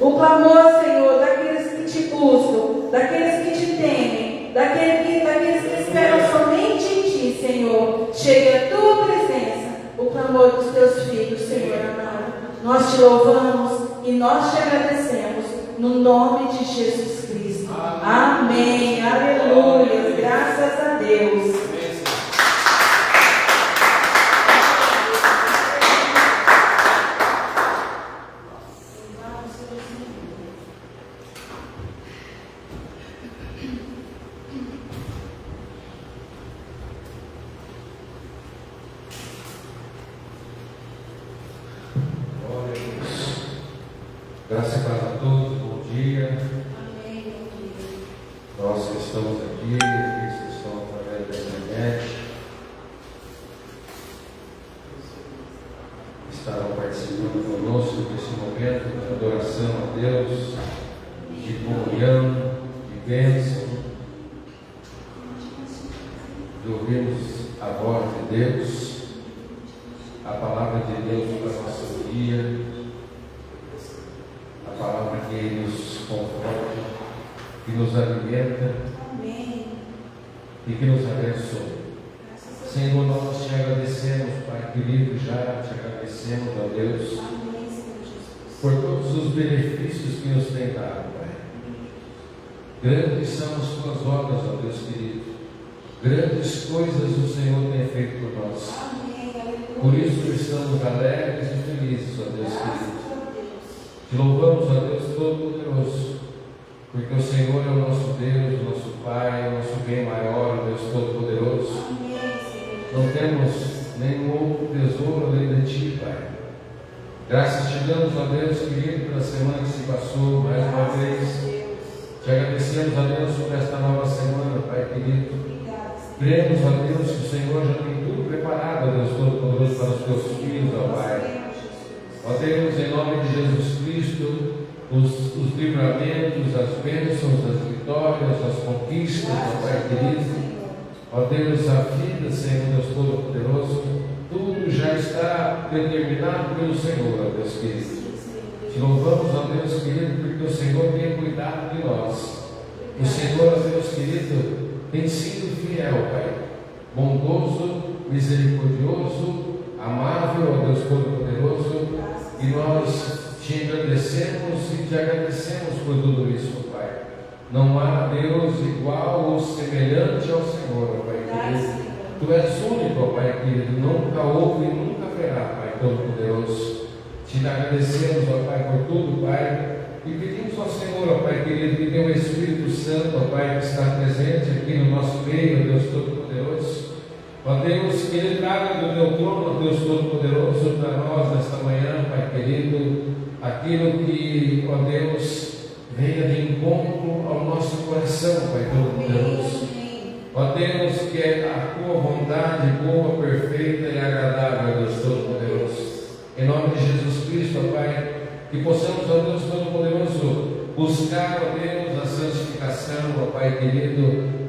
O clamor, Senhor, daqueles que te buscam, daqueles que te temem, daqueles que esperam somente em ti, Senhor. Chegue a tua presença, o clamor dos teus filhos, Senhor amado. Nós te louvamos e nós te agradecemos, no nome de Jesus Cristo. Amém. Aleluia. Graças a Deus. Graça e paz a todos, bom dia. Amém, bom dia. Nós que estamos aqui, aqueles que estão através da internet, estarão participando conosco desse momento de adoração a Deus, de comunhão, de bênção, de ouvirmos a voz de Deus, a palavra de Deus para a nossa vida. A palavra que nos conforta, que nos alimenta. Amém. E que nos abençoe. Senhor, nós te agradecemos, Pai querido, já te agradecemos, ó Deus, Amém, Senhor Jesus. por todos os benefícios que nos tem dado, Pai. Grandes são as tuas obras, ó Deus querido. Grandes coisas o Senhor tem feito por nós. Amém, aleluia. Por isso estamos alegres e felizes, ó Deus querido. Te louvamos, ó Deus Todo-Poderoso, porque o Senhor é o nosso Deus, o nosso Pai, o nosso bem maior, o Deus Todo-Poderoso. Não temos nenhum outro tesouro além de Ti, Pai. Graças te damos, ó Deus querido, pela semana que se passou, mais uma vez. Te agradecemos, ó Deus, por esta nova semana, Pai querido. Cremos, ó Deus, que o Senhor já tem tudo preparado, ó Deus Todo-Poderoso, para os teus filhos, ó Pai. Ó Deus, em nome de Jesus Cristo, os livramentos, as bênçãos, as vitórias, as conquistas, ó Pai querido. Ó Deus, a vida, Senhor Deus Todo-Poderoso, tudo já está determinado pelo Senhor, ó Deus querido. Te louvamos, ó Deus querido, porque o Senhor tem cuidado de nós. O Senhor, ó Deus querido, tem sido fiel, Pai, bondoso, misericordioso, amável, ó Deus Todo-Poderoso, e nós te agradecemos e te agradecemos por tudo isso, Pai. Não há Deus igual ou semelhante ao Senhor, ó Pai querido. Tu és único, ó Pai querido, nunca houve e nunca haverá, Pai Todo-Poderoso. Te agradecemos, ó Pai, por tudo, Pai, e pedimos ao Senhor, ó Pai querido, que teu Espírito Santo, ó Pai, que está presente aqui no nosso meio, ó Deus Todo-Poderoso. Ó Deus, que Ele traga do teu trono, ó Deus Todo-Poderoso, para nós nesta manhã, Pai querido, aquilo que, ó Deus, venha de encontro ao nosso coração, Pai Todo-Poderoso. Ó Deus, que é a tua vontade boa, perfeita e agradável, ó Deus Todo-Poderoso. Em nome de Jesus Cristo, ó Pai, que possamos, ó Deus Todo-Poderoso, buscar, ó Deus, a santificação, ó Pai querido,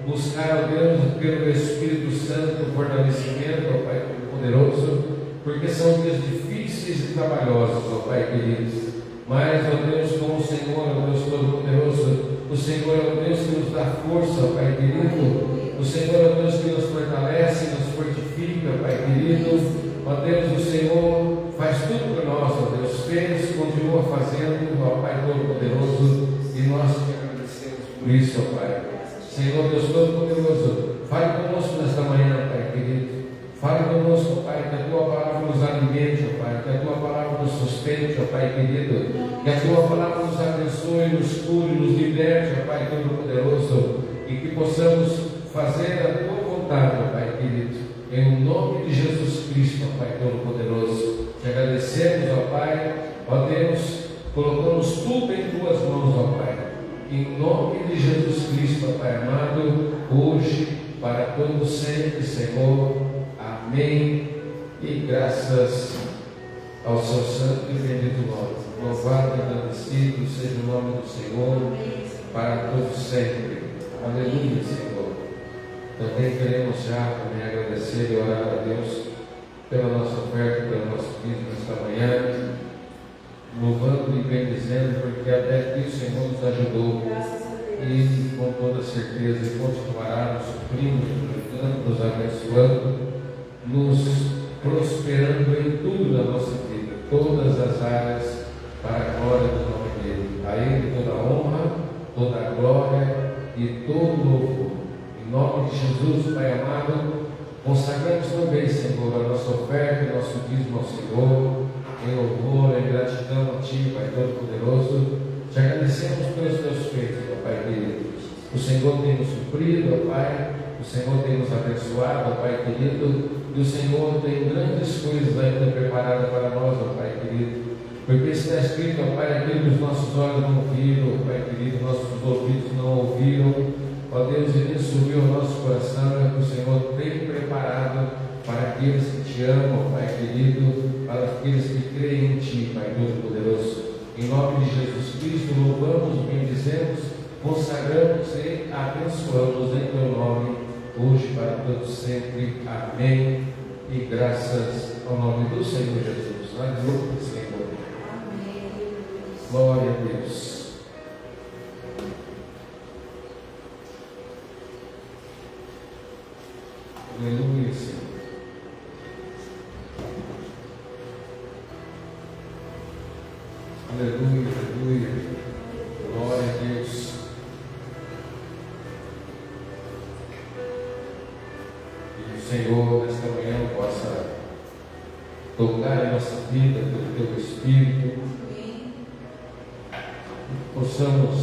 buscar, ó Deus, pelo Espírito Santo, o fortalecimento, ó Pai Poderoso, porque são dias difíceis e trabalhosos, ó Pai querido. Mas, ó Deus, como o Senhor, ó Deus Todo-Poderoso, o Senhor é o Deus que nos dá força, ó Pai querido. O Senhor é o Deus que nos fortalece, nos fortifica, Pai querido. Ó Deus, o Senhor faz tudo por nós, ó Deus. Fez, continua fazendo, ó Pai Todo-Poderoso, e nós te agradecemos por isso, ó Pai. Senhor Deus Todo-Poderoso, fale conosco nesta manhã, Pai querido. Fale conosco, Pai, que a tua palavra nos alimente, ó Pai, que a tua palavra nos sustente, ó Pai querido, que a tua palavra nos abençoe, nos cure, nos liberte, ó Pai Todo-Poderoso, e que possamos fazer a tua vontade, ó Pai querido, em nome de Jesus Cristo, ó Pai Todo-Poderoso. Te agradecemos, ó Pai, ó Deus, colocamos tudo em tuas mãos, ó Pai. Em nome de Jesus Cristo, ó Pai amado, hoje, para todo sempre, Senhor. Amém. E graças ao seu santo e bendito nome. Louvado e agradecido seja o nome do Senhor, para todos sempre. Aleluia, Senhor. Também queremos já também agradecer e orar a Deus pela nossa oferta, pelo nosso dízimo nesta manhã. Louvando louvando e bendizendo, porque até aqui o Senhor nos ajudou. Graças a Deus. E com toda certeza continuará nos suprindo, nos ajudando, nos abençoando, nos prosperando em tudo na nossa vida, todas as áreas, para a glória do nome dele. A ele toda a honra, toda a glória e todo o louvor. Em nome de Jesus, Pai amado, consagramos também, Senhor, a nossa oferta e nosso dízimo ao Senhor, em louvor, em gratidão a Ti, Pai Todo-Poderoso. Te agradecemos pelos Teus feitos, ó Pai querido. O Senhor tem nos suprido, ó Pai, o Senhor tem nos abençoado, ó Pai querido, e o Senhor tem grandes coisas ainda preparadas para nós, ó Pai querido. Porque está escrito, ó Pai, aquilo que os nossos olhos não viram, ó Pai querido, nossos ouvidos não ouviram, ó Deus, e isso subiu ao nosso coração, é que o Senhor tem preparado para aqueles que te amam, ó Pai querido, para aqueles que creem em Ti, Pai Todo-Poderoso. Em nome de Jesus Cristo, louvamos, bendizemos, consagramos e abençoamos em Teu nome, hoje para todos sempre. Amém. E graças ao nome do Senhor Jesus. Aleluia, Senhor. Amém. Glória a Deus. Aleluia, Senhor. Aleluia, aleluia. Glória a Deus. E o Senhor, nesta manhã, possa tocar em nossa vida pelo Teu Espírito. Amém. E possamos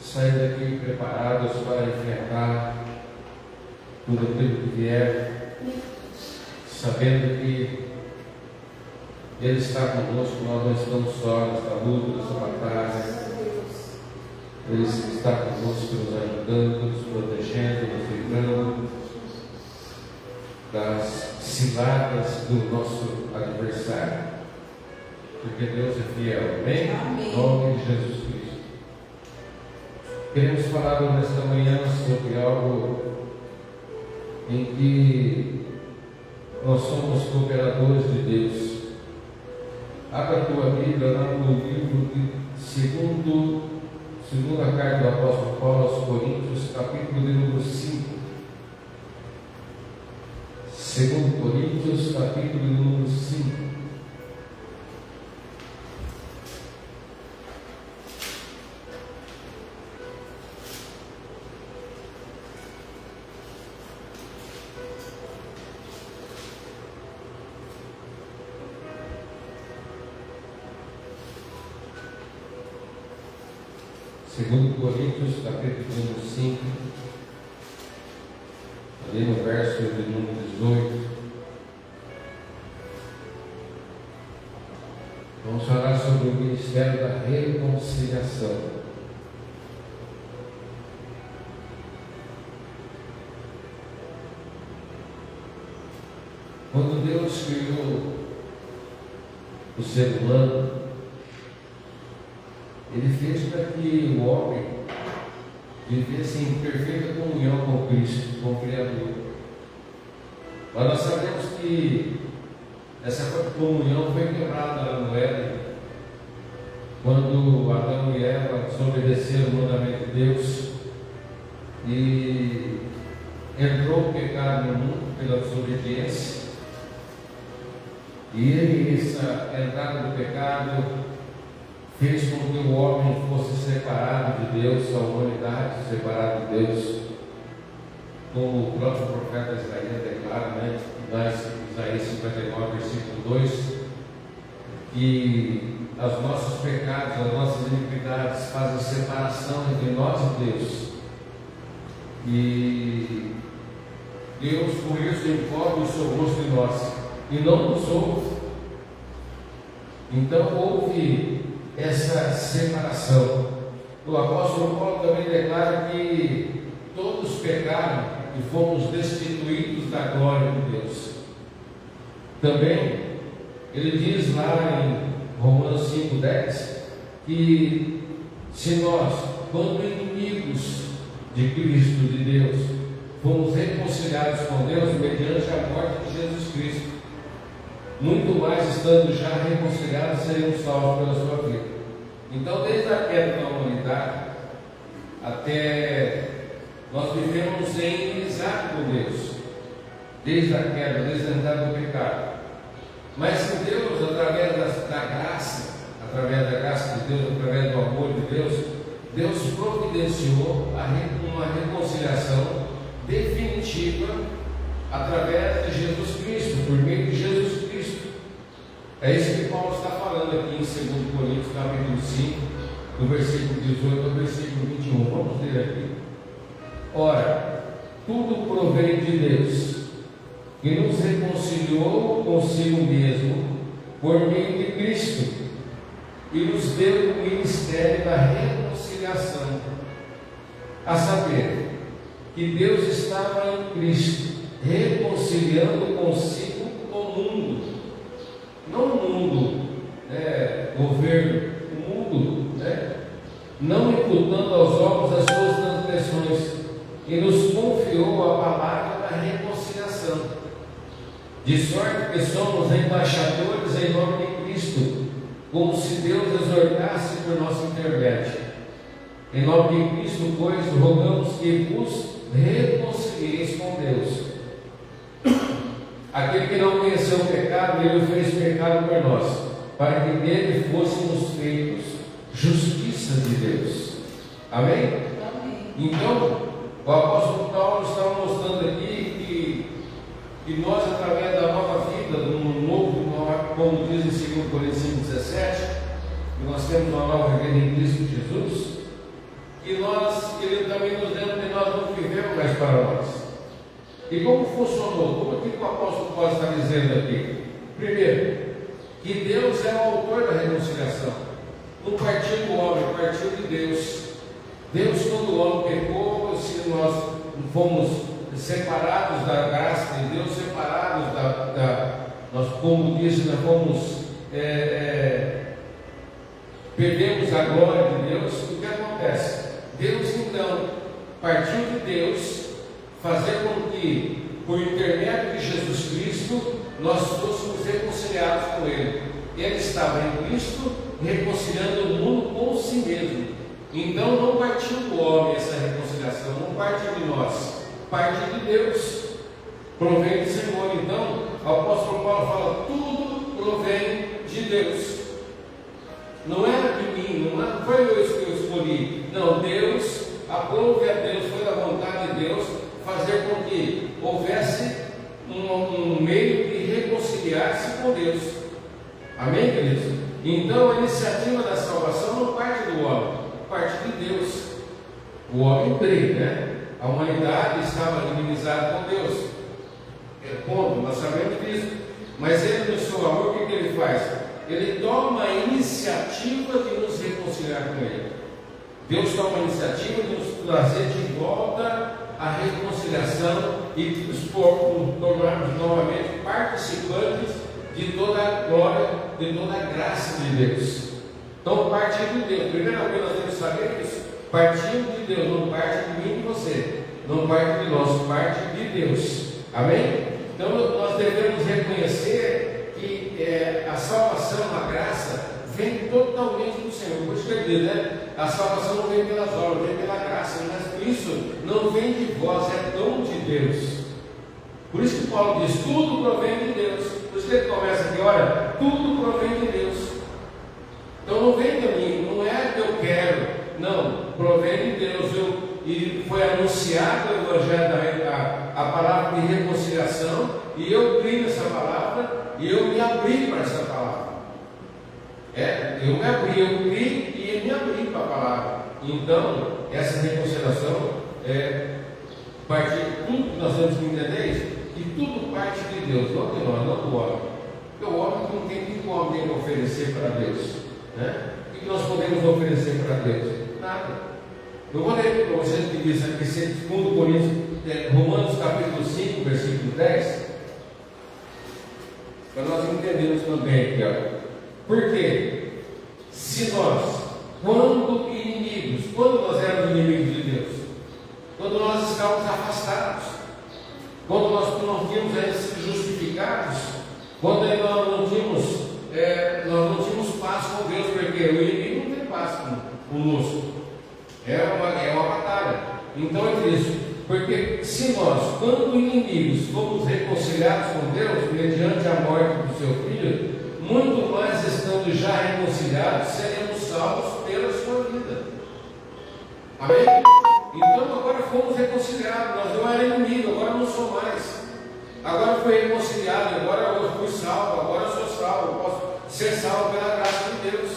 sair daqui preparados para enfrentar tudo aquilo que vier, sabendo que Ele está conosco, nós não estamos só nesta luta, nesta batalha. Graças a Deus. Ele está conosco, nos ajudando, nos protegendo, nos livrando das ciladas do nosso adversário. Porque Deus é fiel, amém? Amém. Em nome de Jesus Cristo. Queremos falar nesta manhã sobre algo em que nós somos cooperadores de Deus. Abra a tua Bíblia lá no livro de segunda carta do apóstolo Paulo aos Coríntios, capítulo de número 5. 2 Coríntios, capítulo de número 5. Segundo Coríntios, capítulo número 5, ali no verso de número 18. Vamos falar sobre o ministério da reconciliação. Quando Deus criou o ser humano, Ele fez para que o homem vivesse em perfeita comunhão com Cristo, com o Criador. Mas nós sabemos que essa comunhão foi quebrada lá no Éden, quando Adão e Eva desobedeceram o mandamento de Deus e entrou o pecado no mundo pela desobediência. E essa entrada do pecado fez com que o homem fosse separado de Deus, a humanidade separada de Deus, como o próprio profeta Isaías declara, Isaías 59, versículo 2, que os nossos pecados, as nossas iniquidades fazem separação entre nós e Deus. E Deus, por isso, encobre o seu rosto em nós e não nos ouve. Então houve essa separação. O apóstolo Paulo também declara que todos pecaram e fomos destituídos da glória de Deus. Também ele diz lá em Romanos 5,10 que se nós, quando inimigos de Cristo, de Deus, fomos reconciliados com Deus mediante a morte de Jesus Cristo, muito mais estando já reconciliados seremos salvos pela sua vida. Então, desde a queda da humanidade até nós vivemos em inimizade com Deus, desde a queda, desde a entrada do pecado. Mas se Deus, através da graça de Deus, através do amor de Deus, Deus providenciou uma reconciliação definitiva através de Jesus Cristo, por meio de Jesus Cristo. É isso que Paulo está falando aqui em 2 Coríntios, capítulo 5, do versículo 18 ao versículo 21. Vamos ler aqui. Ora, tudo provém de Deus, que nos reconciliou consigo mesmo por meio de Cristo e nos deu o ministério da reconciliação, a saber, que Deus estava em Cristo, reconciliando consigo o mundo, não o mundo, governo, o mundo, não imputando aos homens as suas transgressões, e nos confiou a palavra da reconciliação, de sorte que somos embaixadores em nome de Cristo, como se Deus exortasse por nosso intermédio. Em nome de Cristo, pois, rogamos que vos reconcilieis com Deus. Aquele que não conheceu o pecado, ele o fez pecado por nós, para que nele fôssemos feitos justiça de Deus. Amém? Amém. Então, o apóstolo Paulo estava mostrando aqui que nós, através da nova vida, do novo, como diz em 2 Coríntios 5,17, que nós temos uma nova vida em Cristo Jesus, que ele também nos lembra que nós não vivemos mais para nós. E como funcionou? Como que o apóstolo Paulo está dizendo aqui? Primeiro, que Deus é o autor da reconciliação. Não partiu do homem, partiu de Deus. Deus, quando o homem pecou, se nós fomos separados da graça de Deus, separados nós, como disse, nós fomos, perdemos a glória de Deus. O que acontece? Deus, então, partiu de Deus, fazer com que, por intermédio de Jesus Cristo, nós fôssemos reconciliados com Ele. Ele estava em Cristo, reconciliando o mundo com si mesmo. Então não partiu do homem essa reconciliação, não parte de nós, parte de Deus, provém do Senhor. Então o apóstolo Paulo fala, tudo provém de Deus, não era de mim, não foi eu que eu escolhi, não, Deus, aprove a Deus, foi da vontade de Deus fazer com que houvesse um meio de reconciliar-se com Deus. Amém, queridos? Então a iniciativa da salvação não parte do homem, parte de Deus. O homem crê, né? A humanidade estava inimizada com Deus. Ponto, nós sabemos disso. Mas ele, no seu amor, o que ele faz? Ele toma a iniciativa de nos reconciliar com Ele. Deus toma a iniciativa de nos trazer de volta a reconciliação e nos tornarmos novamente participantes de toda a glória, de toda a graça de Deus. Então, partir de Deus. Primeira coisa que nós temos que saber é isso. Partindo de Deus, não parte de mim e de você, não parte de nós, parte de Deus. Amém? Então, nós devemos reconhecer que a salvação, a graça, vem totalmente do Senhor. Por isso que ele diz, né? A salvação não vem pelas obras, vem pela graça. Mas por isso, não vem de vós, é dom de Deus. Por isso que Paulo diz, tudo provém de Deus. Por isso que ele começa aqui, olha, tudo provém de Deus. Então não vem de mim, não é que eu quero, não, provém de Deus. E foi anunciado o Evangelho, a palavra de reconciliação, e eu criei nessa palavra, e eu me abri para essa palavra. Eu me abri, eu criei e me abri para a palavra. Então, essa reconciliação parte de tudo que nós temos que entender é isso, que tudo parte de Deus, não de nós, não do homem. Porque o homem não tem o que o homem tem que oferecer para Deus. Né? O que nós podemos oferecer para Deus? Nada. Eu vou ler para vocês que diz aqui, 2 Coríntios, Romanos capítulo 5, versículo 10, para nós entendermos também aqui, ó. Porque se nós, quando inimigos, quando nós éramos inimigos de Deus, quando nós estávamos afastados, quando nós não tínhamos ainda sido justificados, quando nós não tínhamos paz com Deus, porque o inimigo não tem paz. conosco. É uma batalha. Então é isso. Porque se nós, quando inimigos, fomos reconciliados com Deus mediante a morte do seu Filho, muito mais estando já reconciliados, seremos salvos pela sua vida. Amém? Então agora fomos reconciliados. Nós não éramos inimigos, agora não sou mais. Agora fui reconciliado, agora eu fui salvo, agora eu sou salvo, eu posso ser salvo pela graça de Deus.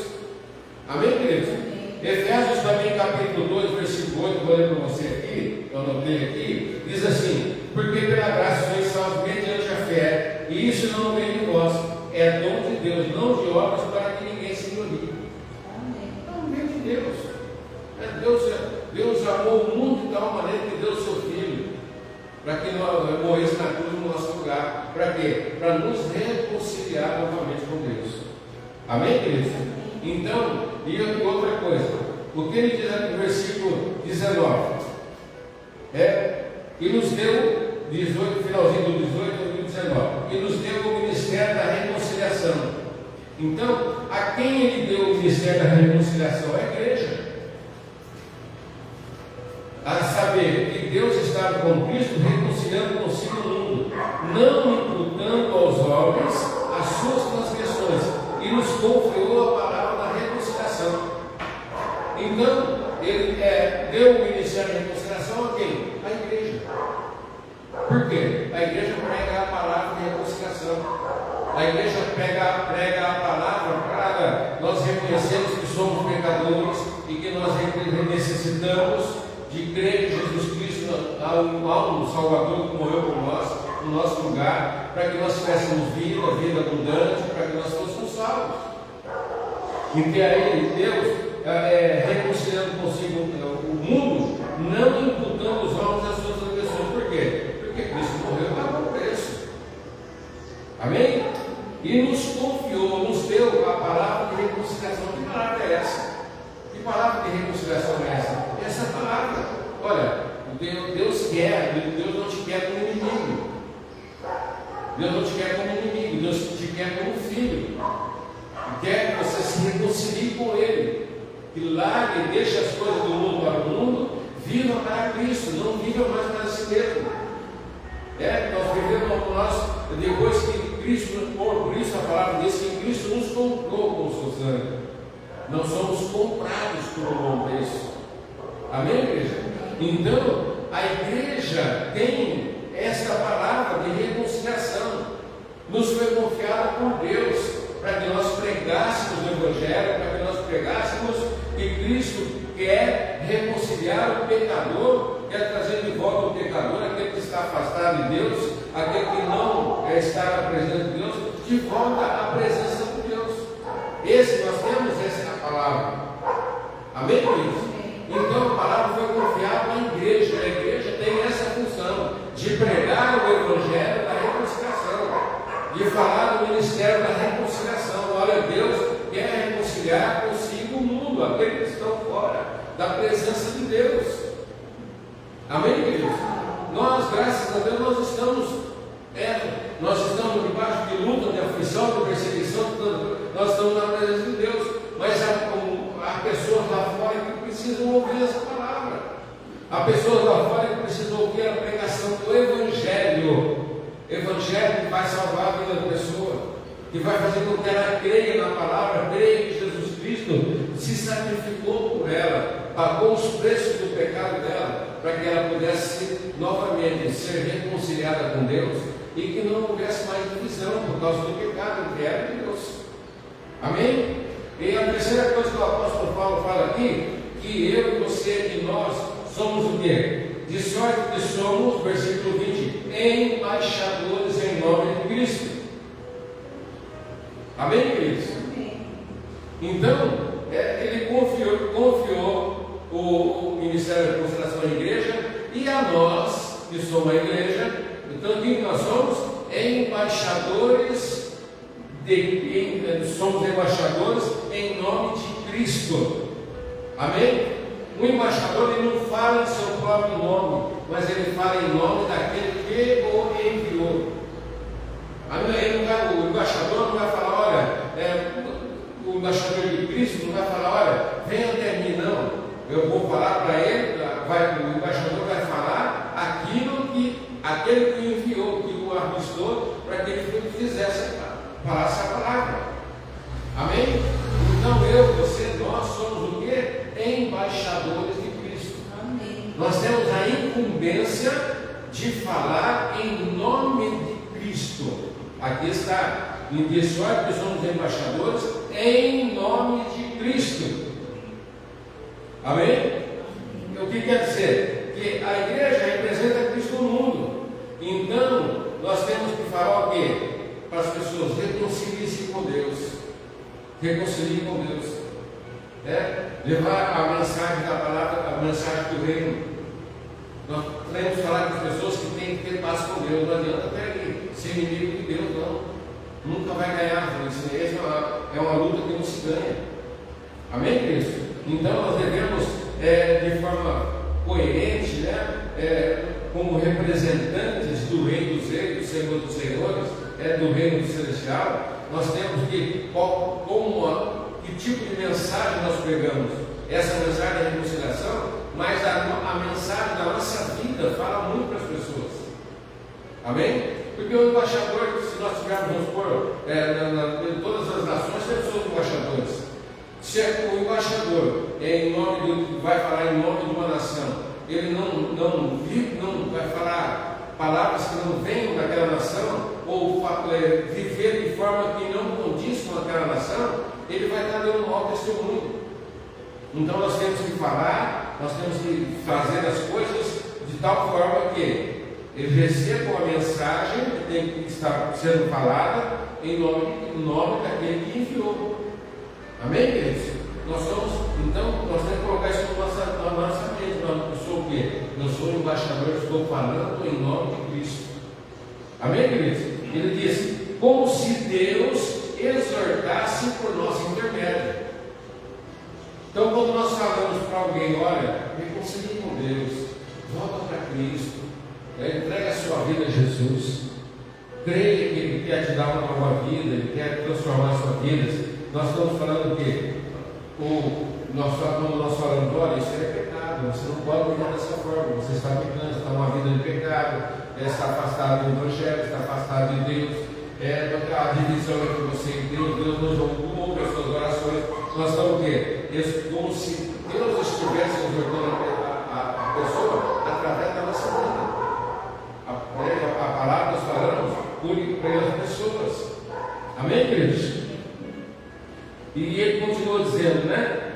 Amém, queridos? Efésios também, capítulo 2, versículo 8, vou ler para você aqui, eu anotei aqui, diz assim: porque pela graça sois salvos mediante a fé, e isso não vem de vós, é dom de Deus, não de obras, para que ninguém se glorie. Não vem de Deus. Deus amou o mundo de tal maneira que deu o seu Filho, para que nós morresse na cruz no nosso lugar. Para quê? Para nos reconciliar novamente com Deus. Amém, queridos? Então, e outra coisa, o que ele diz aqui no versículo 19? E nos deu, 18, finalzinho do 18 ao 19, e nos deu o ministério da reconciliação. Então, a quem ele deu o ministério da reconciliação? A igreja. A saber que Deus estava com Cristo reconciliando consigo o mundo, não imputando aos homens as suas transgressões, e nos confiou a palavra da reconciliação. Então, ele deu o ministério da reconciliação a quem? A igreja. Por quê? A igreja prega a palavra de reconciliação. A igreja prega a palavra para nós reconhecermos que somos pecadores e que nós necessitamos de crer em Jesus Cristo, ao Salvador que morreu por nós, no nosso lugar, para que nós tivéssemos vida abundante, para que nós fôssemos salvos. E que aí Deus, reconciliando consigo o mundo, não imputando os homens as suas transgressões. Por quê? Porque Cristo morreu e pagou o preço. Amém? E nos confiou, nos deu a palavra de reconciliação. Que palavra é essa? Que palavra de reconciliação é essa? Essa palavra. Olha, Deus não te quer como inimigo. Deus não te quer como inimigo, Deus te quer como filho. Quer que você se reconcilie com Ele, que largue, deixe as coisas do mundo para o mundo, viva para Cristo, não viva mais para si mesmo. Nós vivemos, depois que Cristo, por isso a palavra diz que Cristo nos comprou com o seu sangue. Nós somos comprados por um bom preço. Amém, igreja? Então, a igreja tem esta palavra de reconciliação. Nos foi confiada por Deus para que nós pregássemos o Evangelho, para que nós pregássemos que Cristo quer reconciliar o pecador, quer trazer de volta o pecador, aquele que está afastado de Deus, aquele que não está na presença de Deus, de volta à presença de Deus. Nós temos essa palavra. Amém, queridos? Então a palavra foi confiada na igreja. A igreja tem essa função de pregar o Evangelho da reconciliação, de falar do ministério da reconciliação. Olha, Deus quer reconciliar consigo o mundo, aqueles que estão fora da presença de Deus. Amém, queridos? Nós, graças a Deus, nós estamos debaixo de luta, de aflição, de perseguição, nós estamos na presença de Deus, mas há pessoas lá fora que precisam ouvir essa palavra. Há pessoas lá fora que precisam ouvir a pregação do Evangelho. Evangelho que vai salvar a vida da pessoa, que vai fazer com que ela creia na palavra, creia que Jesus Cristo se sacrificou por ela, pagou os preços do pecado dela, para que ela pudesse novamente ser reconciliada com Deus e que não houvesse mais divisão por causa do pecado entre ela e Deus. Amém? E a terceira coisa que o apóstolo Paulo fala aqui, que eu, você e nós somos o quê? De sorte que somos, versículo 20, embaixadores em nome de Cristo. Amém, queridos? Então, ele confiou o ministério da reconciliação à igreja, e a nós, que somos a igreja. Então, quem nós somos? Somos embaixadores em nome de Cristo. Amém? O embaixador, ele não fala em seu próprio nome, mas ele fala em nome daquele que o enviou. O embaixador não vai falar, olha, o embaixador de Cristo não vai falar, olha, venha até mim, não. Eu vou falar para ele, o embaixador vai falar aquilo que aquele que o enviou, que o avistou, para que ele fizesse, falasse a palavra. Amém? Então você, nós somos o quê? Embaixadores de Cristo. Amém. Nós temos a incumbência de falar em nome de Cristo. Aqui está. Em pessoal que somos embaixadores em nome de Cristo. Amém? O que quer dizer? Que a igreja representa Cristo no mundo. Então, nós temos que falar o quê? Para as pessoas, reconciliem-se com Deus. Reconciliem com Deus. Levar a mensagem da palavra, a mensagem do reino. Nós temos que falar com as pessoas que têm que ter paz com Deus. Não adianta ser inimigo de Deus, não. Nunca vai ganhar. Isso é uma luta que não se ganha. Amém, Cristo? Então nós devemos, de forma coerente, como representantes do Rei dos Reis, do Senhor dos Senhores, do Reino Celestial, nós temos que, que tipo de mensagem nós pregamos? Essa mensagem da reconciliação, mas a mensagem da nossa vida fala muito para as pessoas. Amém? Porque o embaixador, se nós tivermos, vamos supor, em todas as nações, temos embaixadores. Se o embaixador vai falar em nome de uma nação, ele não vai falar palavras que não venham daquela nação, ou viver de forma que não condiz com aquela nação, ele vai estar dando um mau testemunho. Então nós temos que falar, nós temos que fazer as coisas de tal forma que eles recebam a mensagem que tem que estar sendo falada em nome daquele que enviou. Amém, queridos? Nós temos que colocar isso na nossa mente. Eu sou o quê? Eu sou o embaixador, estou falando em nome de Cristo. Amém, queridos? Ele diz, como se Deus exortasse por nosso intermédio. Então, quando nós falamos para alguém, olha, reconcilie com Deus, volta para Cristo, entrega a sua vida a Jesus, creia que Ele quer te dar uma nova vida, Ele quer transformar a sua vida. Nós estamos falando o quê? Quando nós falamos, olha, isso é pecado, você não pode viver dessa forma, você está pecando, está numa vida de pecado, está afastado do Evangelho, está afastado de Deus, a divisão entre você e Deus nos ouve as suas orações. Nós estamos o quê? Como se Deus estivesse exortando a pessoa através da nossa vida. A palavra nós falamos pelas pessoas. Amém, queridos? E ele continua dizendo,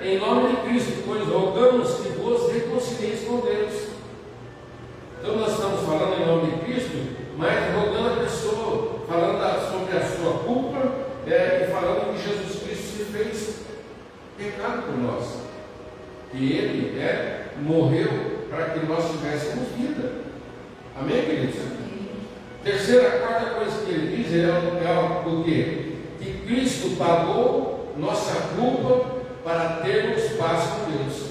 em nome de Cristo, pois rogamos que vos reconcilieis com Deus. Então nós estamos falando em nome de Cristo, mas rogando a pessoa, falando sobre a sua culpa, e falando que Jesus Cristo se fez pecado por nós. E Ele morreu para que nós tivéssemos vida. Amém, queridos? Quarta coisa que ele diz o quê? Que Cristo pagou nossa culpa para termos paz com Deus.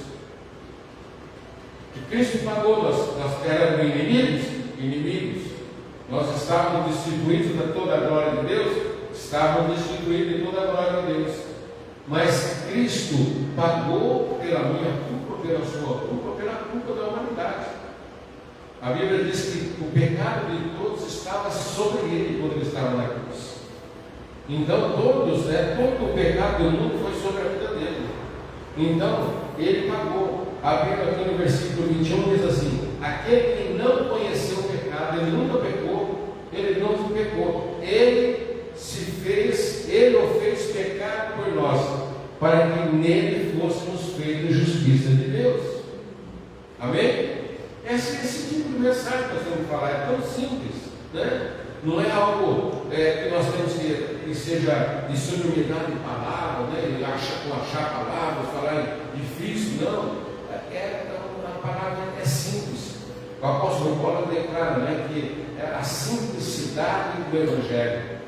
Que Cristo pagou, nós éramos inimigos, nós estávamos destituídos de toda a glória de Deus, estávamos destituídos de toda a glória de Deus. Mas Cristo pagou pela minha culpa, pela sua culpa, pela culpa da humanidade. A Bíblia diz que o pecado de todos estava sobre ele quando ele estava na cruz. Então todo o pecado do mundo foi sobre a vida dele. Então ele pagou. A Bíblia aqui no versículo 21 diz assim: aquele que não conheceu o pecado, ele nunca pecou, ele não pecou, ele o fez pecado por nós, para que nele fôssemos feitos justiça de Deus. Amém? Esse tipo de mensagem que nós temos que falar é tão simples, Não é algo que nós temos que seja de sublimidade de palavras, e achar palavras, falar difícil, não. A palavra é simples. O apóstolo Paulo declara que é a simplicidade do Evangelho.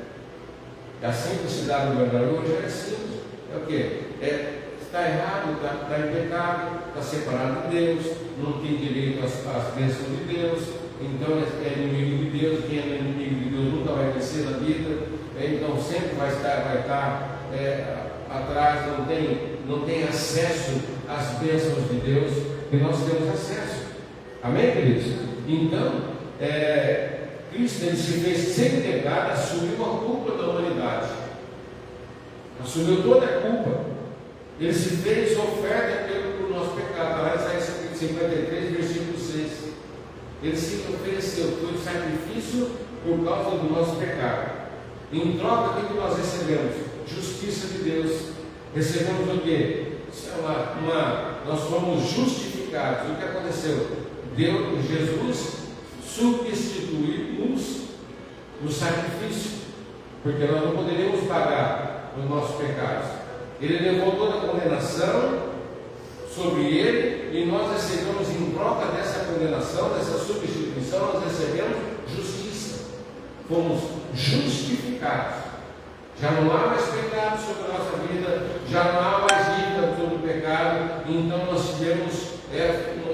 A simplicidade do Evangelho. O Evangelho é simples. É o quê? Está errado, está em pecado, está separado de Deus, não tem direito às bênçãos de Deus, então é inimigo de Deus. Quem é inimigo de Deus nunca vai vencer na vida, então sempre vai estar atrás não tem acesso às bênçãos de Deus, e nós temos acesso. Amém, queridos? Então, Cristo ele se fez sem pecado, assumiu a culpa da humanidade, assumiu toda a culpa. Ele se fez oferta pelo nosso pecado. Lá Isaías 53, versículo 6. Ele se ofereceu, foi um sacrifício por causa do nosso pecado. Em troca, o que nós recebemos? Justiça de Deus. Recebemos o quê? Nós fomos justificados. O que aconteceu? Jesus substituiu-nos no sacrifício, porque nós não poderíamos pagar os nossos pecados. Ele levou toda a condenação sobre ele, e nós recebemos, em troca dessa condenação, dessa substituição, nós recebemos justiça. Fomos justificados. Já não há mais pecado sobre a nossa vida, já não há mais dívida sobre o pecado. Então nós tivemos,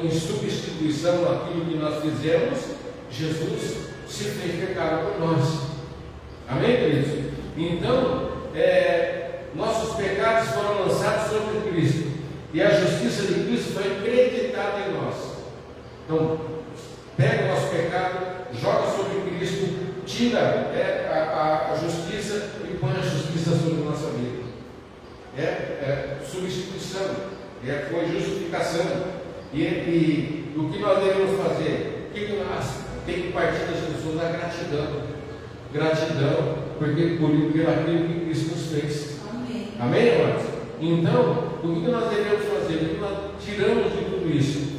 em substituição daquilo que nós fizemos, Jesus se fez pecado por nós. Amém, queridos? Então, nossos pecados foram lançados sobre Cristo, e a justiça de Cristo foi acreditada em nós. Então, pega o nosso pecado, joga sobre Cristo, tira a justiça e põe a justiça sobre a nossa vida. Substituição, foi justificação. E o que nós devemos fazer? O que nós temos que partir das pessoas? Da gratidão, porque por aquilo que Cristo nos fez. Amém, irmãos? Então, o que nós devemos fazer? O que nós tiramos de tudo isso?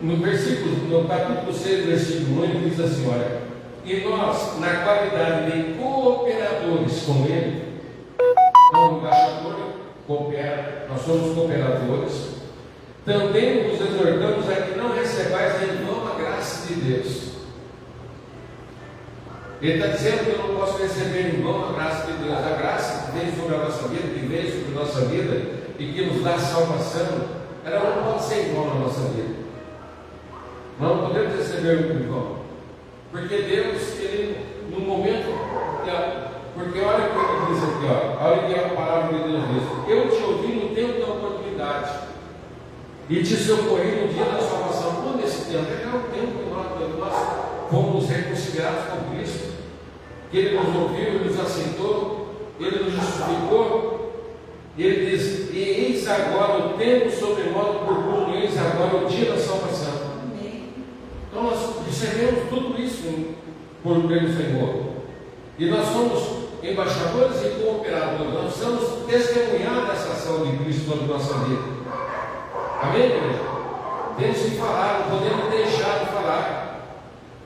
No capítulo 6, versículo 1, ele diz assim: olha, e nós, na qualidade de cooperadores com ele, então o embaixador coopera, nós somos cooperadores, também vos exortamos a que não recebais em vão a graça de Deus. Ele está dizendo que eu não posso receber em vão a graça de Deus. A graça que vem sobre a nossa vida, que vem sobre a nossa vida e que nos dá salvação, ela não pode ser em vão na nossa vida. Nós não podemos receber em vão, porque Deus, ele, no momento, porque olha o que ele diz aqui, olha o que a palavra de Deus diz: eu te ouvi no tempo da oportunidade e te socorri no dia da salvação. Quando esse tempo? É o tempo que nós fomos reconciliados com Cristo, que Ele nos ouviu, Ele nos aceitou, Ele nos justificou. E Ele diz: e eis agora o tempo sobremodo oportuno, eis agora o dia da salvação. Então nós recebemos tudo isso pelo Senhor, e nós somos embaixadores e cooperadores. Nós precisamos testemunhar dessa ação de Cristo sobre a nossa vida. Amém, igreja? Temos que falar, não podemos deixar de falar,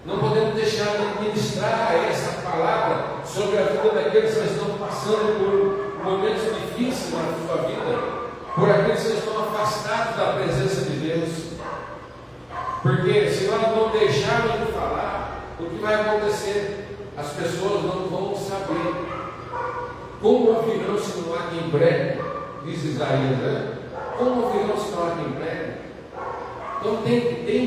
não podemos deixar de ministrar essa palavra sobre a vida daqueles que estão passando por momentos difíceis na sua vida, por aqueles que estão afastados da presença de Deus. Porque se nós não deixarmos de falar, o que vai acontecer? As pessoas não vão saber. Como ouvirão se não há quem pregue? Diz Isaías, né? Como ouvirão se não há quem pregue? Então tem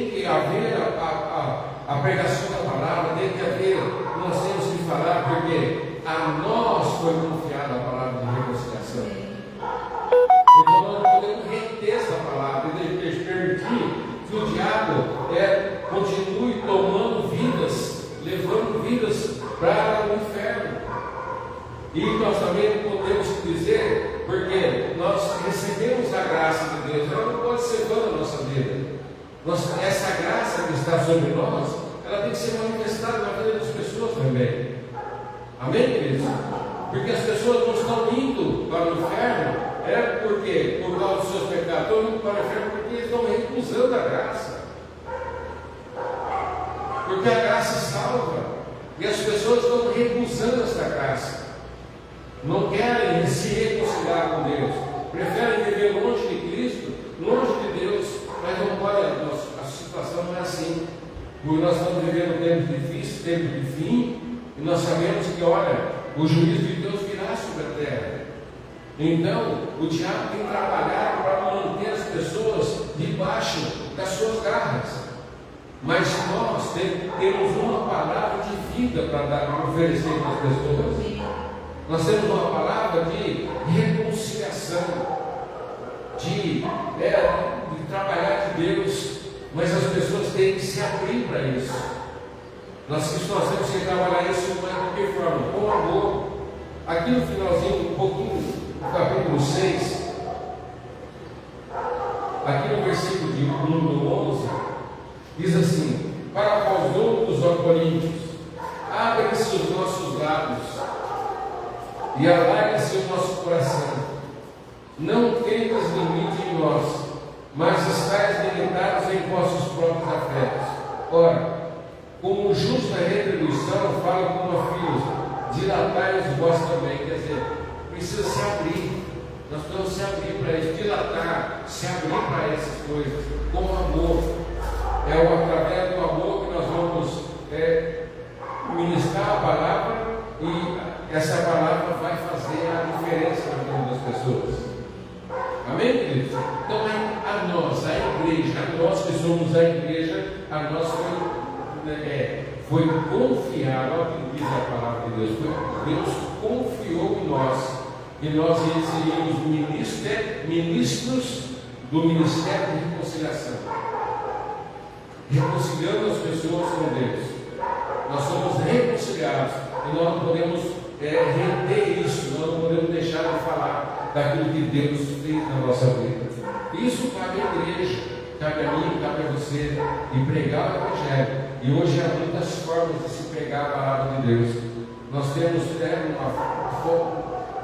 que haver a pregação da palavra, tem que haver, nós temos que falar, porque a nós foi confiada a palavra de reconciliação. Então nós não podemos reter essa palavra e permitir que o diabo continue tomando vidas, levando vidas para o inferno. E nós também podemos dizer, porque nós recebemos a graça de Deus, ela não pode ser vã na nossa vida. Essa graça que está sobre nós, ela tem que ser manifestada na vida das pessoas também. Amém, queridos? Porque as pessoas não estão indo para o inferno porque por causa dos seus pecados, estão indo para o inferno porque eles estão recusando a graça. Porque a graça salva, e as pessoas estão recusando essa graça. Não querem se reconciliar com Deus, preferem viver longe de Cristo, longe de Deus, mas não pode. A situação não é assim, porque nós estamos vivendo um tempo difícil, tempo de fim, e nós sabemos que, olha, o juízo de Deus virá sobre a terra. Então, o diabo tem trabalhado para manter as pessoas debaixo das suas garras, mas nós temos uma palavra de vida para oferecer para as pessoas. Nós temos uma palavra de reconciliação, de trabalhar de Deus, mas as pessoas têm que se abrir para isso. Nós temos que trabalhar isso de qualquer forma, com amor. Aqui no finalzinho, um pouquinho, do capítulo 6, aqui no versículo de número 11, diz assim: para vós outros, ó Coríntios, abrem-se os nossos lábios e alargue-se o nosso coração. Não tendes limite em nós, mas estáis limitados em vossos próprios afetos. Ora, como justa retribuição, falo como a filhos, dilatai-os vós também. Quer dizer, precisa se abrir. Nós precisamos se abrir para isso, dilatar, se abrir para essas coisas, com amor. É através do amor que nós vamos ministrar a palavra, e essa palavra vai fazer a diferença na vida das pessoas. Amém, queridos? Então a nós, a igreja, a nós que somos a igreja, a nós foi confiado, olha o que diz a palavra de Deus, Deus confiou em nós, e nós seríamos ministros do Ministério de Reconciliação, reconciliando as pessoas com Deus. Nós somos reconciliados, e nós não podemos reter isso, nós não podemos deixar de falar daquilo que Deus fez na nossa vida. Isso cabe à igreja, cabe a mim, cabe a você, e pregar o Evangelho. E hoje há muitas formas de se pregar a palavra de Deus. Nós temos uma forma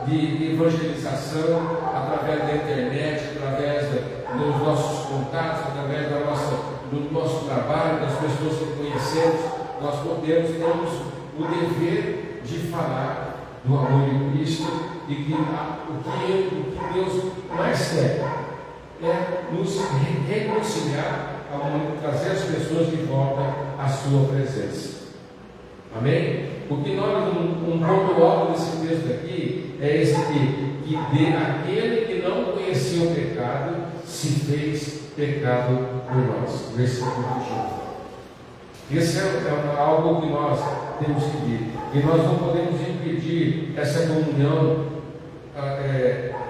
de evangelização através da internet, através dos nossos contatos, através do nosso trabalho, das pessoas que conhecemos. Nós temos o dever de falar do amor de Cristo, e que o que Deus mais quer é nos reconciliar, trazer as pessoas de volta à sua presença. Amém? Porque um ponto alto desse texto aqui é esse aqui, que aquele que não conhecia o pecado se fez pecado por nós. Versículo 21. Esse é algo que nós temos que ver. E nós não podemos impedir essa comunhão.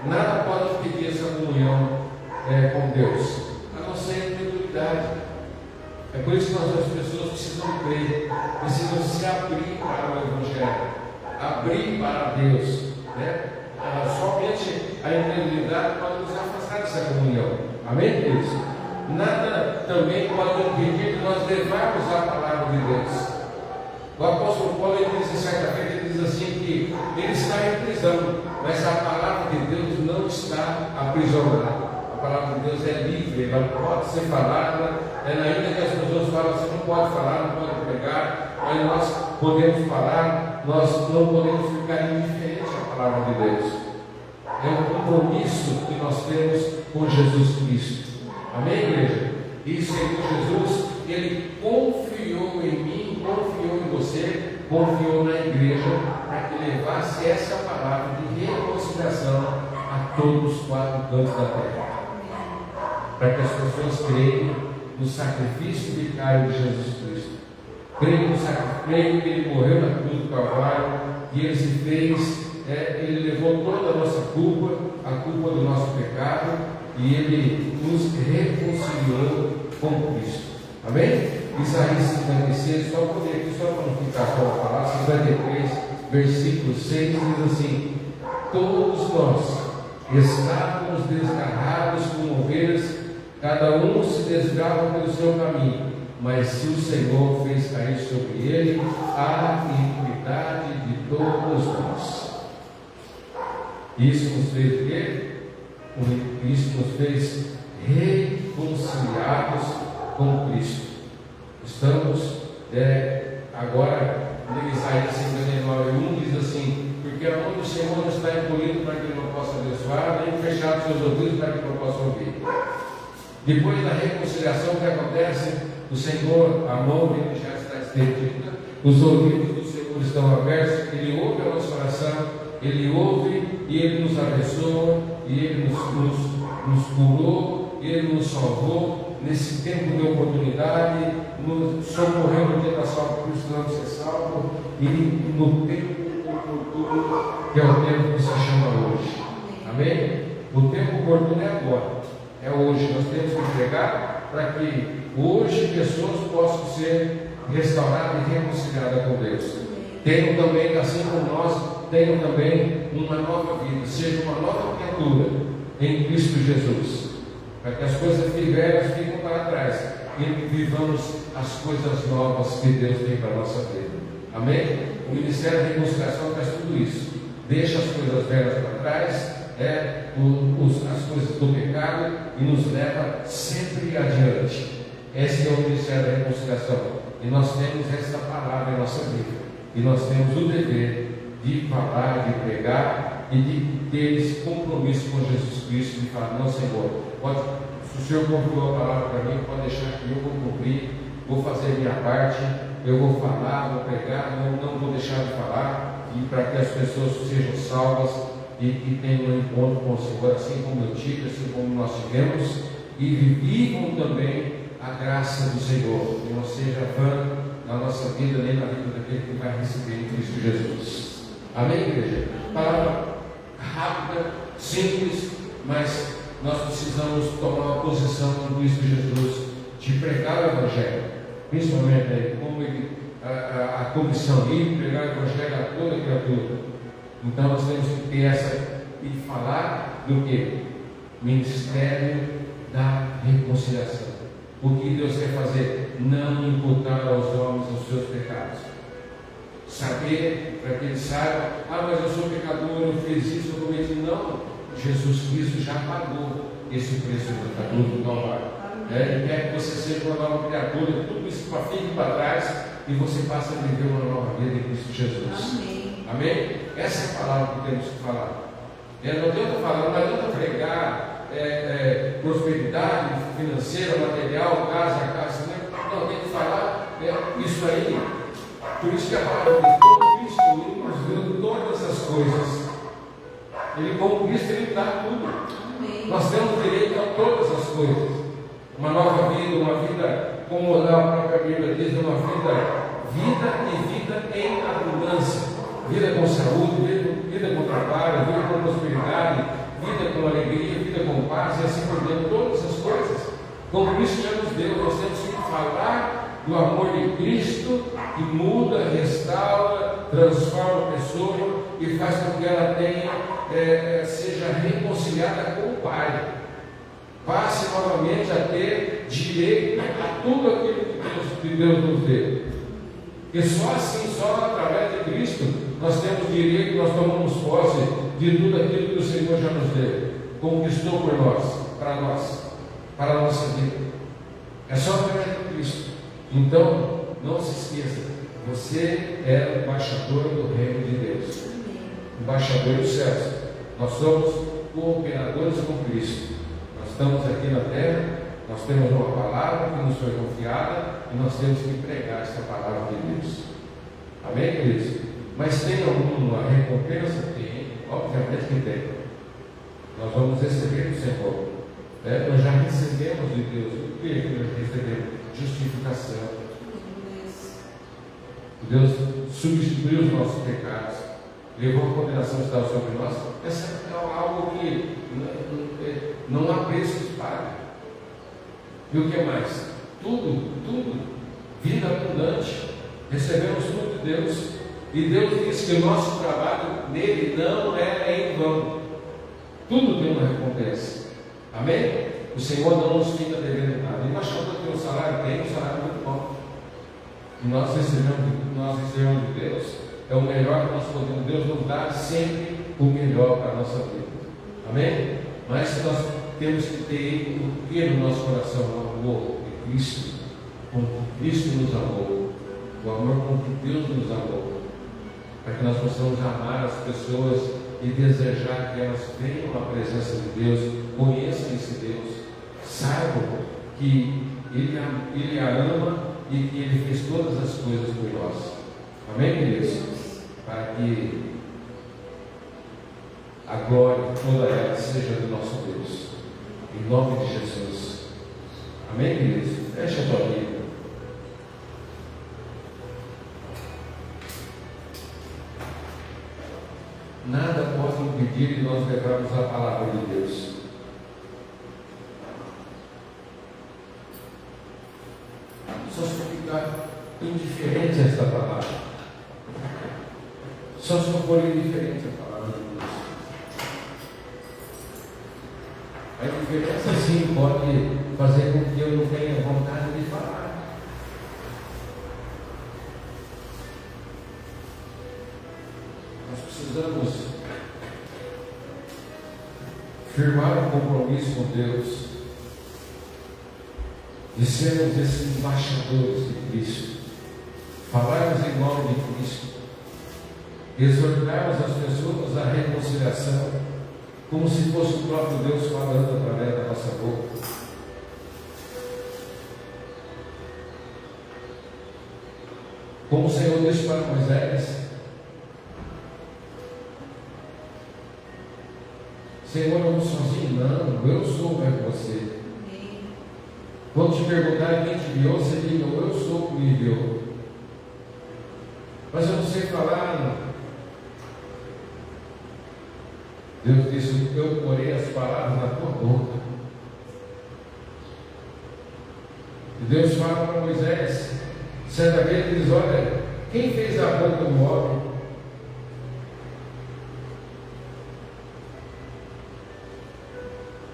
Nada pode impedir essa comunhão com Deus, a não ser incredulidade. É por isso que as pessoas precisam crer, precisam se abrir para o Evangelho, abrir para Deus, né? Somente a incredulidade pode nos afastar dessa comunhão. Amém, queridos? Nada também pode impedir de nós levarmos a palavra de Deus. O apóstolo Paulo diz certa feita, ele diz assim que ele está em prisão, mas a palavra de Deus não está aprisionada. A palavra de Deus é livre, ela pode ser falada, ainda que as pessoas falam assim, não pode falar, não pode pregar, mas nós podemos falar, nós não podemos ficar indiferentes à palavra de Deus. É um compromisso que nós temos com Jesus Cristo. Amém, igreja? E Senhor Jesus, Ele confiou em mim, confiou em você, confiou na igreja, para que levasse essa palavra de reconciliação a todos os quatro cantos da terra. Para que as pessoas creiam no sacrifício vicário de Jesus Cristo. Creio que Ele morreu na cruz do Calvário, que Ele se fez, Ele levou toda a nossa culpa, a culpa do nosso pecado, e Ele nos reconciliou com Cristo. Amém? Isaías 56, só poder aqui, só para não ficar só a falar, 53, versículo 6, diz assim: todos nós estávamos desgarrados como ovelhas, cada um se desgrava pelo seu caminho, mas se o Senhor fez cair sobre ele a iniquidade de todos nós. Isso nos fez o quê? Isso nos fez reconciliados com Cristo. Estamos agora em Isaías 59:1 diz assim: porque a mão do Senhor não está encolhida para que ele não possa abençoar, nem fechado seus ouvidos para que não possa ouvir. Depois da reconciliação, o que acontece? O Senhor, a mão dele já está estendida, os ouvidos do Senhor estão abertos, Ele ouve a nossa oração, Ele ouve e Ele nos abençoa, e Ele nos curou, Ele nos salvou nesse tempo de oportunidade, nos socorreu no dia da salvação, precisamos ser salvos, e no tempo que é o tempo que se chama hoje. Amém? O tempo oportuno é agora, é hoje. Nós temos que pregar para que hoje pessoas possam ser restauradas e reconciliadas com Deus. Tenham também, assim como nós, tenham também uma nova vida, seja uma nova criatura em Cristo Jesus, para que as coisas velhas fiquem para trás e vivamos as coisas novas que Deus tem para a nossa vida. Amém? O Ministério da Reconciliação faz tudo isso. Deixa as coisas velhas para trás, as coisas do pecado, e nos leva sempre adiante. Esse é o Ministério da Reconciliação. E nós temos esta palavra em nossa vida. E nós temos o dever de falar, de pregar e de ter esse compromisso com Jesus Cristo, de falar: não, Senhor, se o Senhor confiou a palavra para mim, pode deixar que eu vou cumprir, vou fazer a minha parte, eu vou falar, vou pregar, não vou deixar de falar, e para que as pessoas sejam salvas e tenham um encontro com o Senhor, assim como eu tive, assim como nós tivemos, e vivam também a graça do Senhor, que não seja vã na nossa vida, nem na vida daquele que vai receber em Cristo Jesus. Amém, igreja? Palavra rápida, simples, mas nós precisamos tomar uma posição em Cristo Jesus de pregar o Evangelho, principalmente como a comissão ir pregar o Evangelho a toda criatura. Então nós temos que ter essa e falar do que? Ministério da reconciliação. O que Deus quer fazer? Não imputar aos homens os seus pecados. Saber, para que ele saiba: mas eu sou pecador, eu fiz isso, eu cometi. Não, Jesus Cristo já pagou esse preço do Calvário. Ele quer que você seja uma nova criatura, tudo isso fique para trás e você passa a viver uma nova vida em Cristo Jesus. Amém? Essa é a palavra que temos que falar. Não adianta falar, não adianta pregar prosperidade financeira, material, casa, não, tem que falar isso aí. Por isso que a palavra diz: com Cristo ele nos deu todas as coisas. Com Cristo ele dá tudo. Amém. Nós temos direito a todas as coisas. Uma nova vida, uma vida, como a própria Bíblia diz, uma vida e vida em abundância. Vida com saúde, vida com trabalho, vida com prosperidade, vida com alegria, vida com paz, e assim por diante, todas as coisas. Como Cristo já nos deu, nós temos que falar do amor de Cristo, que muda, restaura, transforma a pessoa e faz com que ela seja reconciliada com o Pai. Passe novamente a ter direito a tudo aquilo que Deus nos deu. E só assim, só através de Cristo, nós temos direito, nós tomamos posse de tudo aquilo que o Senhor já nos deu, conquistou por nós, para a nossa vida. É só através de Cristo. Então, não se esqueça: você é embaixador do reino de Deus, embaixador dos céus. Nós somos cooperadores com Cristo. Nós estamos aqui na terra, nós temos uma palavra que nos foi confiada e nós temos que pregar essa palavra de Deus. Amém, queridos? Mas tem alguma recompensa? Tem, obviamente que tem. Nós vamos receber do Senhor. Nós já recebemos de Deus. O que nós recebemos? Justificação. Deus substituiu os nossos pecados, levou a condenação que estava sobre nós. Essa é algo que não há preço que pague. E o que mais? Tudo, vida abundante. Recebemos tudo de Deus. E Deus diz que o nosso trabalho nele não é em vão. Tudo tem uma recompensa. Amém? O Senhor não nos fica devendo nada. E nós chamamos de um salário, tem um salário muito bom. E nós recebemos de Deus, é o melhor que nós podemos. Deus nos dá sempre o melhor para a nossa vida. Amém? Mas nós temos que ter o que no nosso coração? O amor de Cristo, como Cristo nos amou, o amor com que Deus nos amou, para que nós possamos amar as pessoas e desejar que elas venham à presença de Deus, conheçam esse Deus, saibam que Ele a ama e que Ele fez todas as coisas por nós. Amém, queridos? Para que a glória, toda ela, seja do nosso Deus. Em nome de Jesus. Amém, queridos? Feche a tua Bíblia. pedir e nós levarmos a palavra de Deus. Só se for ficar indiferente a esta palavra. Só se for indiferente a palavra de Deus. A indiferença sim pode fazer com que eu não tenha vontade de falar. Nós precisamos firmar um compromisso com Deus de sermos esses embaixadores de Cristo, falarmos em nome de Cristo, exortarmos as pessoas à reconciliação, como se fosse o próprio Deus falando através da nossa boca. Como o Senhor disse para Moisés: Senhor, eu não sozinho, não, eu sou com você. Quando te perguntar quem te enviou, você diga: eu sou que me enviou. Mas eu não sei falar, não. Deus disse: eu porei as palavras na tua boca. E Deus fala para Moisés, certa vez ele diz: olha, quem fez a boca do homem?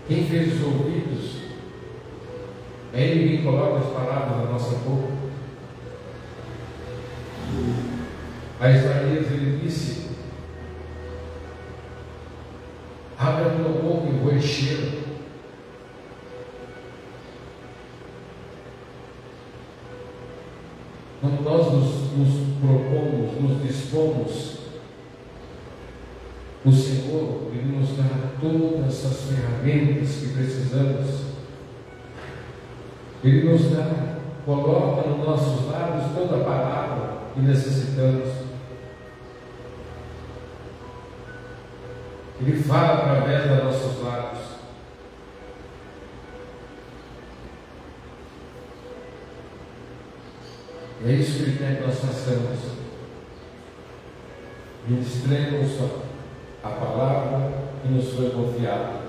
Quem fez os ouvidos? É Ele quem coloca as palavras na nossa boca. A Isaías ele disse: abre a tua boca e vou encher. Quando nós nos propomos, nos dispomos, o Senhor Ele nos dá todas as ferramentas que precisamos. Ele nos dá, coloca nos nossos lábios toda a palavra que necessitamos. Ele fala através dos nossos lábios. E é isso que Ele quer que nós façamos. Ministremos a palavra que nos foi confiada.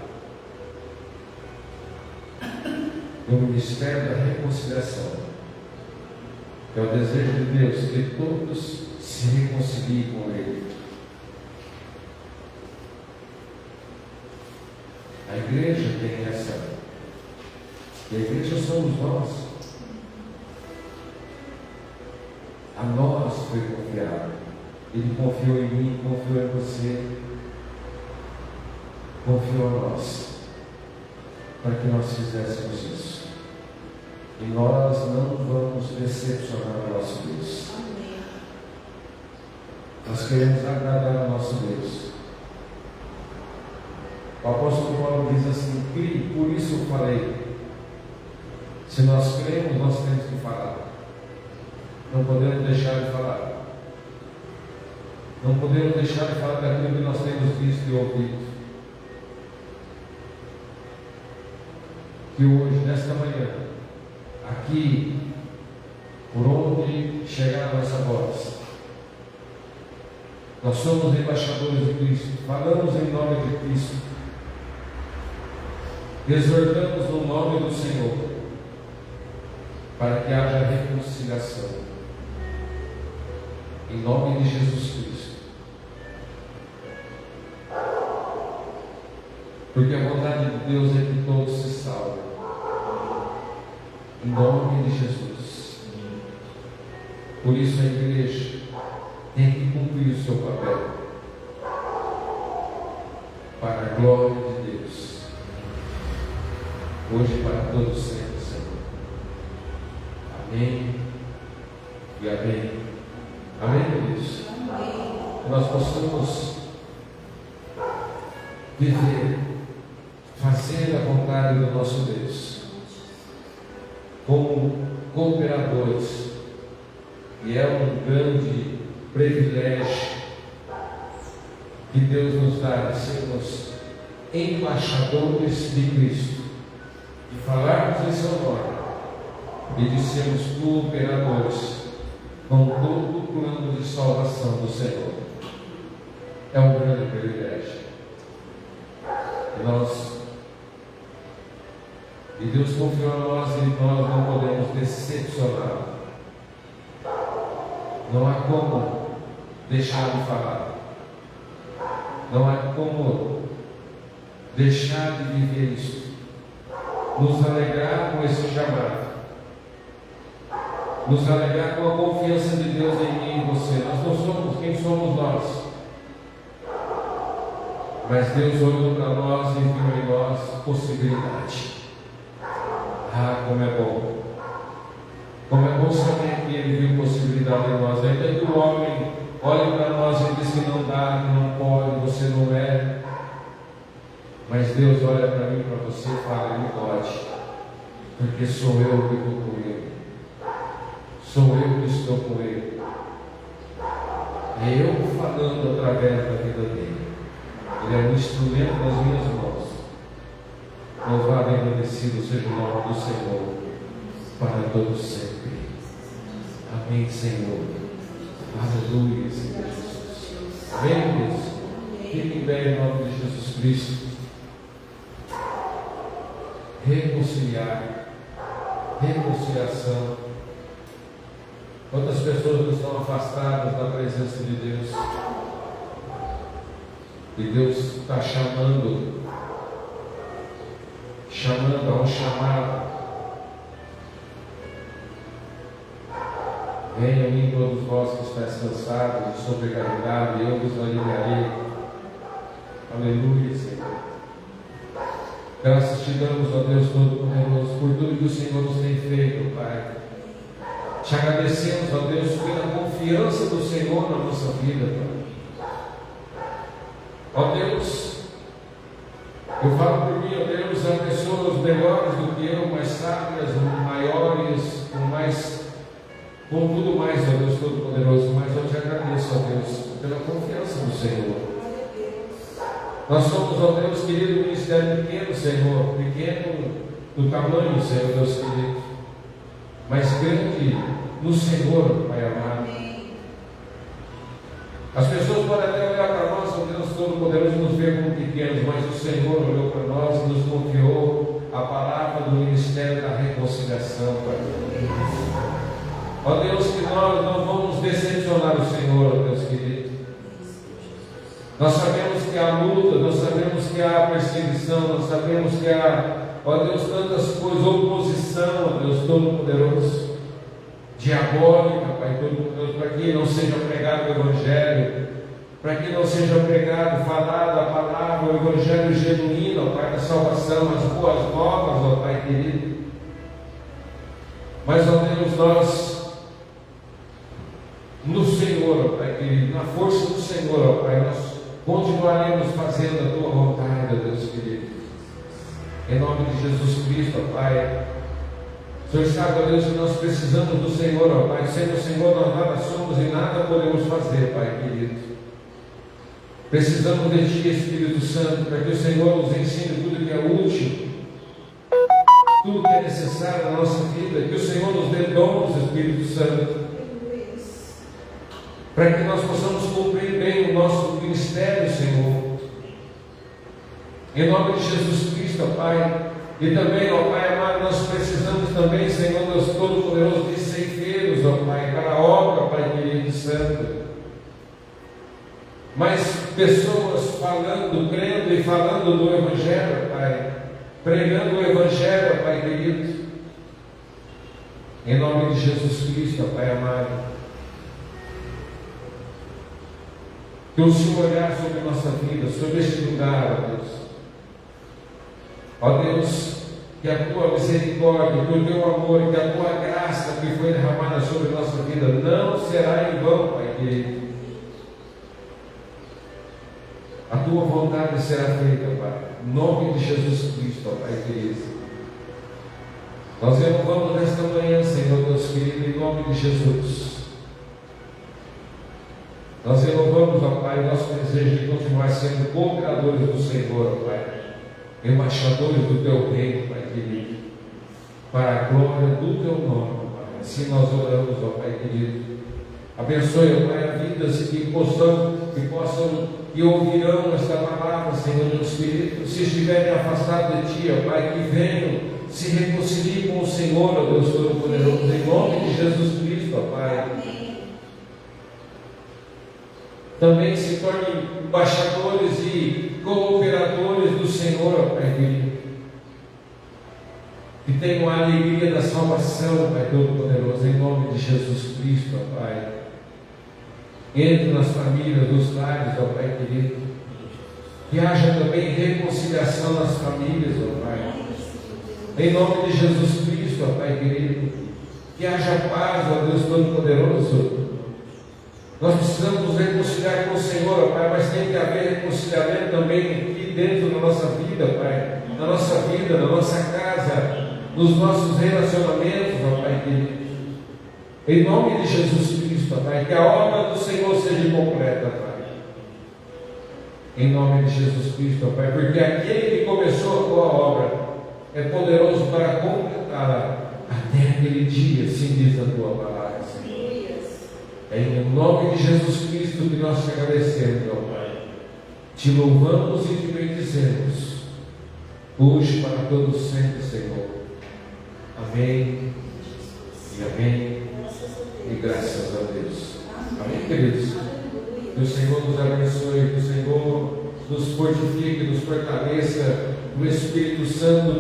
No ministério da reconciliação. É o desejo de Deus que todos se reconciliem com Ele. A igreja tem essa. E a igreja somos nós. A nós foi confiado. Ele confiou em mim, confiou em você, confiou em nós, para que nós fizéssemos isso. E nós não vamos decepcionar o nosso Deus. Amém. Nós queremos agradar ao nosso Deus. O apóstolo Paulo diz assim: crie, por isso eu falei. Se nós cremos, nós temos que falar. Não podemos deixar de falar. Não podemos deixar de falar daquilo que nós temos visto e ouvido. Que hoje, nesta manhã, aqui, por onde chegar a nossa voz, nós somos embaixadores de Cristo, falamos em nome de Cristo, exortamos no nome do Senhor, para que haja reconciliação, em nome de Jesus Cristo. Porque a vontade de Deus é que todos se salvem. Em nome de Jesus. Por isso a igreja tem que cumprir o seu papel. Para a glória de Deus. Hoje e para todos sempre, Senhor. Amém e amém. Amém, queridos? Que nós possamos viver, fazer a vontade do nosso Deus, como cooperadores, e é um grande privilégio que Deus nos dá de sermos embaixadores de Cristo, de falarmos em seu nome e de sermos cooperadores com todo o plano de salvação do Senhor. É um grande privilégio. E Deus confiou a nós e nós não podemos decepcionar. Não há como deixar de falar. Não há como deixar de viver isso. Nos alegrar com esse chamado. Nos alegrar com a confiança de Deus em mim e em você. Nós não somos quem somos nós. Mas Deus olhou para nós e viu em nós possibilidade. Ah, como é bom. Como é bom saber que Ele viu possibilidade em nós. Ainda que o homem olhe para nós e diz que não dá, que não pode, você não é. Mas Deus olha para mim e para você e fala: Ele pode. Porque sou eu que estou com Ele. Sou eu que estou com Ele. É eu falando através da vida dele. Ele é um instrumento nas minhas mãos. Louvado e agradecido seja o nome do Senhor para todos sempre. Amém, Senhor. Aleluia, Senhor Jesus. Amém, Deus. Fique em pé em nome de Jesus Cristo. Reconciliação. Quantas pessoas estão afastadas da presença de Deus? E Deus está chamando a um chamado. Venham a mim todos vós que estáis cansados e sobrecarregados, e eu vos aliviarei. Aleluia, Senhor. Graças te damos, ó Deus Todo-Poderoso, por tudo que o Senhor nos tem feito, Pai. Te agradecemos, ó Deus, pela confiança do Senhor na nossa vida, Pai. Ó Deus, eu falo por mim, ó Deus, há pessoas melhores do que eu, mais sábias, maiores, com tudo mais, ó Deus Todo-Poderoso, mas eu te agradeço, ó Deus, pela confiança no Senhor. Nós somos, ó Deus querido, um ministério pequeno, Senhor, pequeno do tamanho, Senhor, Deus querido, mas grande no Senhor, Pai amado. As pessoas podem até olhar para nós, ó Deus Todo-Poderoso, e nos ver como pequenos, mas o Senhor olhou para nós e nos confiou a palavra do ministério da reconciliação, Pai. Ó Deus, que nós não vamos decepcionar o Senhor, ó Deus querido. Nós sabemos que há luta, nós sabemos que há perseguição, nós sabemos que há, ó Deus, tantas coisas, oposição, ó Deus Todo-Poderoso, diabólica, Pai Todo-Poderoso, para que não seja pregado o Evangelho, para que não seja pregado, falado a palavra, o Evangelho genuíno, ó Pai, da salvação, as boas novas, ó Pai querido. Mas, ó Deus, nós, no Senhor, ó Pai querido, na força do Senhor, ó Pai, nós continuaremos fazendo a Tua vontade, ó Deus querido. Em nome de Jesus Cristo, ó Pai. O Senhor sabe, ó Deus, que nós precisamos do Senhor, ó Pai. Sem o Senhor nós nada somos e nada podemos fazer, Pai querido. Precisamos de Ti, Espírito Santo, para que o Senhor nos ensine tudo que é útil, tudo que é necessário na nossa vida, que o Senhor nos dê dons, Espírito Santo, para que nós possamos cumprir bem o nosso ministério, Senhor. Em nome de Jesus Cristo, ó Pai. E também, ó Pai amado, nós precisamos também, Senhor Deus Todo-Poderoso, de ceifeiros, ó Pai, para a obra, Pai querido e santo. Mas pessoas falando, crendo e falando do Evangelho, Pai, pregando o Evangelho, Pai querido. Em nome de Jesus Cristo, ó Pai amado. Que o Senhor olhar sobre a nossa vida, sobre este lugar, ó Deus. Ó Deus, que a Tua misericórdia, que o Teu amor, que a Tua graça que foi derramada sobre a nossa vida não será em vão, Pai querido. A Tua vontade será feita, Pai, em nome de Jesus Cristo, ó Pai querido. Nós renovamos nesta manhã, Senhor Deus querido, em nome de Jesus. Nós renovamos, ó Pai, o nosso desejo de continuar sendo cooperadores do Senhor, ó Pai, embaixadores do Teu reino, Pai querido, para a glória do Teu nome, Pai. Assim nós oramos, ó Pai querido. Abençoe, ó Pai, a vidas que possam e ouvirão esta palavra, Senhor, no Espírito. Se estiverem afastados de Ti, ó Pai, que venham, se reconciliem com o Senhor, ó Deus Todo-Poderoso, em nome de Jesus Cristo, ó Pai. Também se tornem embaixadores e cooperadores do Senhor, ó Pai querido. Que tenham a alegria da salvação, Pai Todo-Poderoso, em nome de Jesus Cristo, ó Pai. Entre nas famílias, nos lares, ó Pai querido. Que haja também reconciliação nas famílias, ó Pai. Em nome de Jesus Cristo, ó Pai querido. Que haja paz, ó Deus Todo-Poderoso. Nós precisamos nos reconciliar com o Senhor, ó Pai, mas tem que haver reconciliamento também aqui dentro da nossa vida, Pai. Na nossa vida, na nossa casa, nos nossos relacionamentos, ó Pai querido. Em nome de Jesus Cristo, ó Pai, que a obra do Senhor seja completa, Pai. Em nome de Jesus Cristo, ó Pai, porque aquele que começou a tua obra é poderoso para completá-la até aquele dia, assim diz a tua palavra, Senhor. É em nome de Jesus Cristo que nós te agradecemos, ó Pai. Te louvamos e te bendizemos, hoje para todos sempre, Senhor. Amém e amém, e graças a Deus. Amém, queridos? Que o Senhor nos abençoe, que o Senhor nos fortifique, nos fortaleça, o Espírito Santo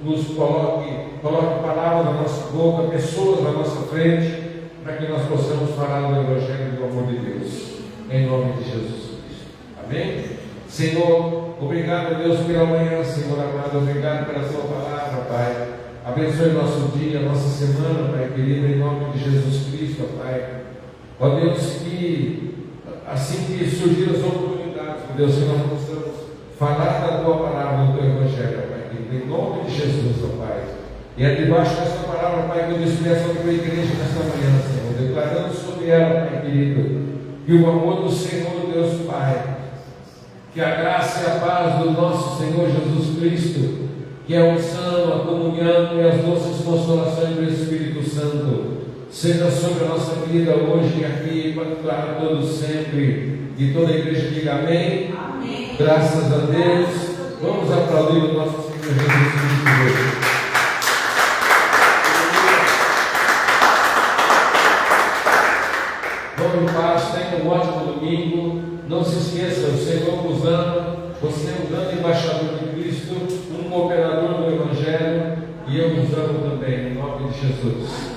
nos coloque palavras na nossa boca, pessoas na nossa frente, para que nós possamos falar do Evangelho do amor de Deus, em nome de Jesus Cristo. Amém? Senhor, obrigado, Deus, pela manhã, Senhor amado, obrigado pela Sua palavra, Pai. Abençoe nosso dia, nossa semana, Pai querido, em nome de Jesus Cristo, Pai. Ó Deus, que assim que surgir as oportunidades, ó Deus, que nós possamos falar da Tua palavra, do Teu Evangelho, Pai querido, em nome de Jesus, ó Pai. E é debaixo dessa palavra, Pai, que eu despeço a Tua igreja nesta manhã, Senhor, declarando sobre ela, Pai querido, que o amor do Senhor, Deus Pai, que a graça e a paz do nosso Senhor Jesus Cristo, que é a unção, a comunhão e as doces consolações do Espírito Santo, seja sobre a nossa vida hoje e aqui, para todos sempre. E toda a igreja diga amém. Amém. Graças a Deus. Vamos aplaudir o nosso Senhor Jesus Cristo. Vamos em paz, tenha um ótimo domingo. Não se esqueça, o Senhor nos ama, você é um grande embaixador de Cristo, um cooperador do Evangelho, e eu vos amo também, em nome de Jesus.